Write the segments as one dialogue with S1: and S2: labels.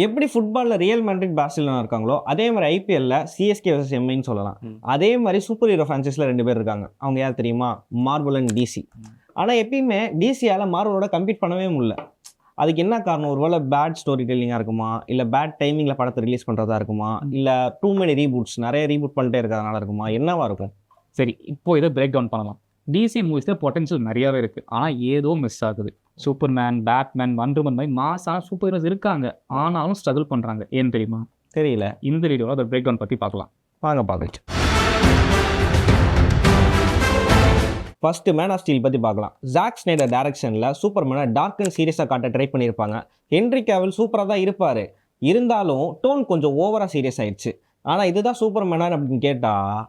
S1: எப்படி ஃபுட்பால்ல real Madrid Barcelona இருக்காங்களோ, அதே மாரி ஐபிஎல்ல சிஎஸ்கே வெர்சஸ் எம்ஐன்னு சொல்லலாம். அதே மாரி சூப்பர் ஹீரோ ஃபிரான்சைஸ்ல 2 பேர் இருக்காங்க. அவங்க யார் தெரியுமா? Marvel and DC. ஆனா எப்பயுமே டிசியால மார்வலோட கம்பீட் பண்ணவே முடியல. அதுக்கு என்ன காரணம்? ஒருவேளை பேட் ஸ்டோரி டெல்லிங்கா இருக்குமா? இல்ல பேட் டைமிங்ல படத்தை ரிலீஸ் பண்றதா இருக்குமா? இல்ல டூ மெனி ரீபூட்ஸ் நிறைய ரீபூட் பண்ணிட்டே இருக்கிறதுனால இருக்குமா? என்னவா இருக்கும்?
S2: சரி, இப்போ இதை பிரேக் டவுன் பண்ணலாம். டிசி மூவிஸில் பொட்டன்ஷியல் நிறையாவே இருக்குது, ஆனால் ஏதோ மிஸ் ஆகுது. சூப்பர்மேன், பேட்மேன், வண்டர்மன் மாதிரி மாசான சூப்பர் ஹீரோஸ் இருக்காங்க, ஆனாலும் ஸ்ட்ரகிள் பண்ணுறாங்க. ஏன்னு தெரியுமா?
S1: தெரியல.
S2: இந்த வீடியோவில் அதை பிரேக் டவுன் பற்றி பார்க்கலாம்.
S1: வாங்க பார்க்கலாம். ஃபர்ஸ்ட் மேன் ஆஃப் ஸ்டீல் பற்றி பார்க்கலாம். ஜாக் ஸ்னைடர் டைரக்ஷனில் சூப்பர்மேனை டார்க் அண்ட் சீரியஸாக காட்ட ட்ரை பண்ணியிருப்பாங்க. ஹென்ரி கேவில் சூப்பராக தான் இருப்பார், இருந்தாலும் டோன் கொஞ்சம் ஓவராக சீரியஸ் ஆயிடுச்சு. ஆனால் இதுதான் சூப்பர்மேனா அப்படின்னு கேட்டால்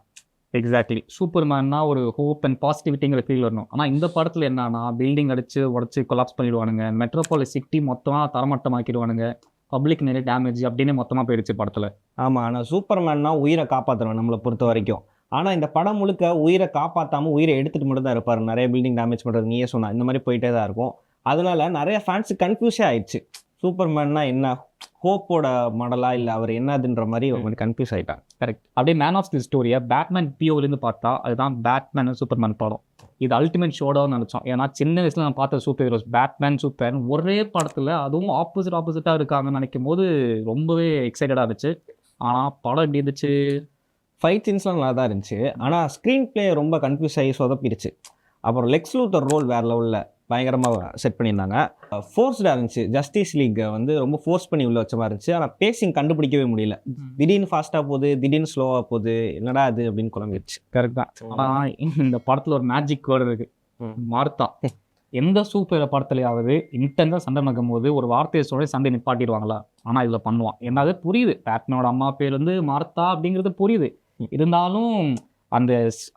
S2: எக்ஸாக்ட்லி, சூப்பர்மேன்னா ஒரு ஹோப் அண்ட் பாசிட்டிவிட்டிங்கிற ஃபீல் வரணும். ஆனால் இந்த படத்தில் என்னன்னா, பில்டிங் அடித்து உடச்சி கொலாப்ஸ் பண்ணிடுவானுங்க, மெட்ரோபாலிஸ் சிட்டி மொத்தமாக தரமட்டமாக்கிடுவானுங்க, பப்ளிக் நிறைய டேமேஜ் அப்படின்னு மொத்தமாக போயிடுச்சு படத்தில்.
S1: ஆமாம், ஆனால் சூப்பர்மேன்னா உயிரை காப்பாற்றுவேன் நம்மளை பொறுத்த வரைக்கும். ஆனால் இந்த படம் முழுக்க உயிரை காப்பாற்றாமல் உயிரை எடுத்துகிட்டு மட்டும் தான் இருப்பார். நிறைய பில்டிங் டேமேஜ் பண்ணுறது நீயே சொன்னா, இந்த மாதிரி போயிட்டே தான் இருக்கும். அதனால நிறைய ஃபேன்ஸுக்கு கன்ஃபியூஸே ஆயிடுச்சு. சூப்பர்மேன்னா என்ன, ஹோப்போட மாடலா இல்லை அவர் என்னதுன்ற மாதிரி அவங்க கன்ஃபியூஸ் ஆகிட்டாங்க.
S2: கரெக்ட். அப்படியே மேன் ஆஃப் தி ஸ்டோரியை பேட்மேன் பிஓலேருந்து பார்த்தா அதுதான் பேட்மேன் சூப்பர்மேன் படம். இது அல்டிமேட் ஷோடான்னு நினச்சோம். ஏன்னா சின்ன வயசில் நான் பார்த்த சூப்பர் ஹீரோஸ் பேட்மேன் சூப்பர் ஒரே படத்தில், அதுவும் ஆப்போசிட்டாக இருக்காங்கன்னு நினைக்கும் போது ரொம்பவே எக்ஸைட்டடாக இருந்துச்சு. ஆனால் படம் எப்படி இருந்துச்சு?
S1: ஃபைட் சீன்ஸ்லாம் நல்லா தான் இருந்துச்சு, ஆனால் ஸ்க்ரீன் பிளே ரொம்ப கன்ஃபியூஸ் ஆகி சொதப்பிடுச்சு. அப்புறம் லெக்ஸ் லூத்தர் ரோல் வேறு லெவலில் பயங்கரமாக செட் பண்ணியிருந்தாங்க. ஃபோர்ஸ்டாக இருந்துச்சு. ஜஸ்டிஸ் லீக் வந்து ரொம்ப ஃபோர்ஸ் பண்ணி உள்ள வச்ச மாதிரி இருந்துச்சு. ஆனால் பேசிங் கண்டுபிடிக்கவே முடியல. திடீர்னு ஃபாஸ்ட்டாக போகுது, திடீர்னு ஸ்லோவாக போகுது, என்னடா அது அப்படின்னு குழம்பிடுச்சு.
S2: கரெக்ட் தான். ஆனால் இந்த படத்தில் ஒரு மேஜிக் வேர்டு இருக்குது, மார்த்தா. எந்த சூப்பர் படத்துலையாவது இன்டென்ஸாக சண்டை நடக்கும் போது ஒரு வார்த்தையை சொல்லி சண்டை நிப்பாட்டிடுவாங்களா? ஆனால் இதில் பண்ணுவான். என்னது புரியுது, பேட்மேனோட அம்மா பேர் வந்து மார்த்தா அப்படிங்கிறது புரியுது. இருந்தாலும் அந்த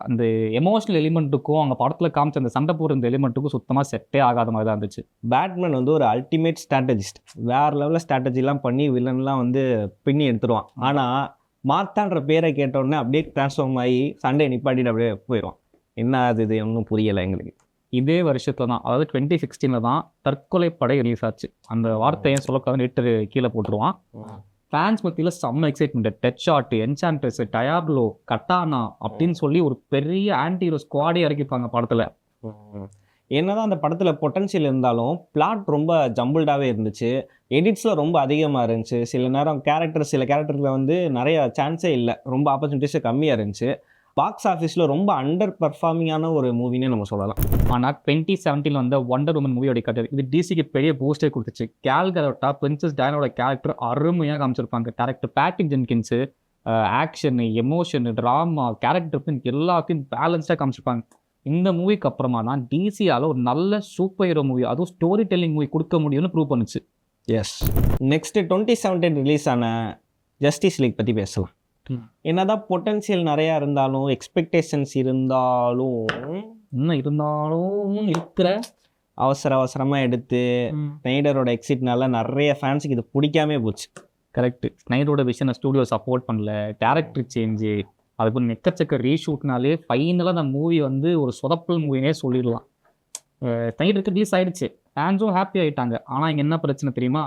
S2: அந்த எமோஷனல் எலிமெண்ட்டுக்கும் அவங்க படத்தில் காமிச்ச அந்த சண்டை போடுற இந்த எலிமெண்ட்டுக்கும் சுத்தமாக செட்டே ஆகாத மாதிரி தான் இருந்துச்சு.
S1: பேட்மேன் வந்து ஒரு அல்டிமேட் ஸ்ட்ராட்டஜிஸ்ட். வேறு லெவலில் ஸ்ட்ராட்டஜிலாம் பண்ணி வில்லன்லாம் வந்து பின்னி எடுத்துருவான். ஆனால் மார்த்தான்ற பேரை கேட்டோடனே அப்படியே ட்ரான்ஸ்ஃபார்ம் ஆகி சண்டையை நிப்பாட்டிட்டு அப்படியே போயிடுவான். என்ன அது, இது ஒன்றும் புரியலை எங்களுக்கு.
S2: இதே வருஷத்தில் தான், அதாவது 2016 தான் தற்கொலை படை ரிலீஸ் ஆச்சு. அந்த வார்த்தையை சொல்லக்கூடாது, நெட்டு கீழே போட்டுருவான். ஃபேன்ஸ் மத்தியில் செம்ம எக்ஸைட்மெண்ட். டெட் ஷாட், என்சான்ட்ரஸ், டயாப்லோ, கட்டானா அப்படின்னு சொல்லி ஒரு பெரிய ஆன்டி ஹீரோ ஸ்குவாடே இறக்கிப்பாங்க படத்தில்.
S1: என்னதான் அந்த படத்தில் பொட்டன்ஷியல் இருந்தாலும் பிளாட் ரொம்ப ஜம்பிள்டாகவே இருந்துச்சு. எடிட்ஸில் ரொம்ப அதிகமாக இருந்துச்சு. சில நேரம் சில கேரக்டரில் வந்து நிறைய சான்ஸே இல்லை, ரொம்ப ஆப்பர்ச்சுனிட்டிஸே கம்மியாக இருந்துச்சு. பாக்ஸ் ஆஃபீஸில் ரொம்ப அண்டர் பர்ஃபார்மிங்கான ஒரு மூவினே நம்ம சொல்லலாம்.
S2: ஆனால் 2017 வந்த வண்டர் உமன் மூவியோட கட்டர் இது டிசிக்கு பெரிய பூஸ்டே கொடுத்துச்சு. கேல் கரோட்டா, பிரின்சஸ் டயனோட கேரக்டர் அருமையாக காமிச்சிருப்பாங்க. Character Patty Jenkins, action, emotion, drama, character எல்லாத்தையும் பேலன்ஸ்டாக காமிச்சிருப்பாங்க. இந்த மூவிக்கு அப்புறமா தான் டிசியால் ஒரு நல்ல சூப்பர் ஹீரோ மூவி, அதுவும் ஸ்டோரி டெல்லிங் மூவி கொடுக்க முடியும்னு ப்ரூவ் பண்ணுச்சு.
S1: எஸ். நெக்ஸ்ட்டு 2017 ரிலீஸ் ஆன ஜஸ்டிஸ் லீக் பற்றி பேசலாம். என்னதான் பொட்டன்ஷியல் நிறையா இருந்தாலும், எக்ஸ்பெக்டேஷன்ஸ் இருந்தாலும்
S2: இருக்கிற
S1: அவசரமாக எடுத்து ஸ்னைடரோட எக்ஸிட்னால நிறைய ஃபேன்ஸுக்கு இது பிடிக்காமே போச்சு.
S2: கரெக்ட். ஸ்னைடரோட விஷனை ஸ்டூடியோ சப்போர்ட் பண்ணல, டேரக்டர் சேஞ்சு, அதுக்கு எக்கச்சக்க ரீஷூட்னாலே ஃபைனலாக அந்த மூவி வந்து ஒரு சொதப்பல் மூவினே சொல்லிடலாம். ஸ்னைடருக்கு ரிலீஸ் ஆகிடுச்சு, ஃபேன்ஸும் ஹாப்பி ஆகிட்டாங்க. ஆனால் இங்கே என்ன பிரச்சனை தெரியுமா?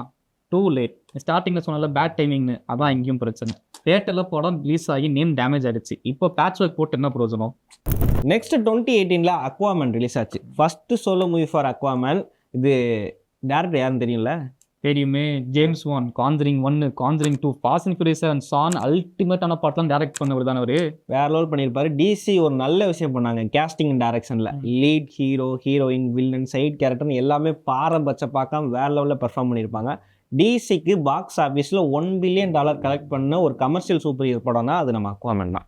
S2: Too late. ஸ்டார்டிங்கில் சொன்னால பேட் டைமிங்னு, அதான் இங்கேயும் பிரச்சனை. தியேட்டரில் படம் ரிலீஸ் ஆகி நேம் டேமேஜ் ஆகிடுச்சு. இப்போ பேட்ச் ஒர்க் போட்டு என்ன பிரயோஜனம்?
S1: நெக்ஸ்ட் 2018 அக்வாமேன் ரிலீஸ் ஆச்சு. First solo movie for Aquaman. இது டேரக்டர் யாருன்னு தெரியும்ல?
S2: தெரியுமே, James Wan. Conjuring 1, Conjuring 2, Fast and Furious and Saw அல்டிமேட்டான பாட்டெலாம் டேரக்ட் பண்ணவர் தானே அவர்.
S1: வேற லெவல் பண்ணியிருப்பாரு. டிசி ஒரு நல்ல விஷயம் பண்ணாங்க கேஸ்டிங் அண்ட் டைரக்ஷனில். Lead hero, heroine, villain, side கேரக்டர்னு எல்லாமே பாரபட்ச பார்க்காம வேற லெவலில் பெர்ஃபார்ம் பண்ணியிருப்பாங்க. டிசிக்கு பாக்ஸ் ஆஃபீஸில் $1 பில்லியன் கலெக்ட் பண்ண ஒரு கமர்ஷியல் சூப்பர் ஹீரோ படம்னா அது நம்ம அக்வாமேன் தான்.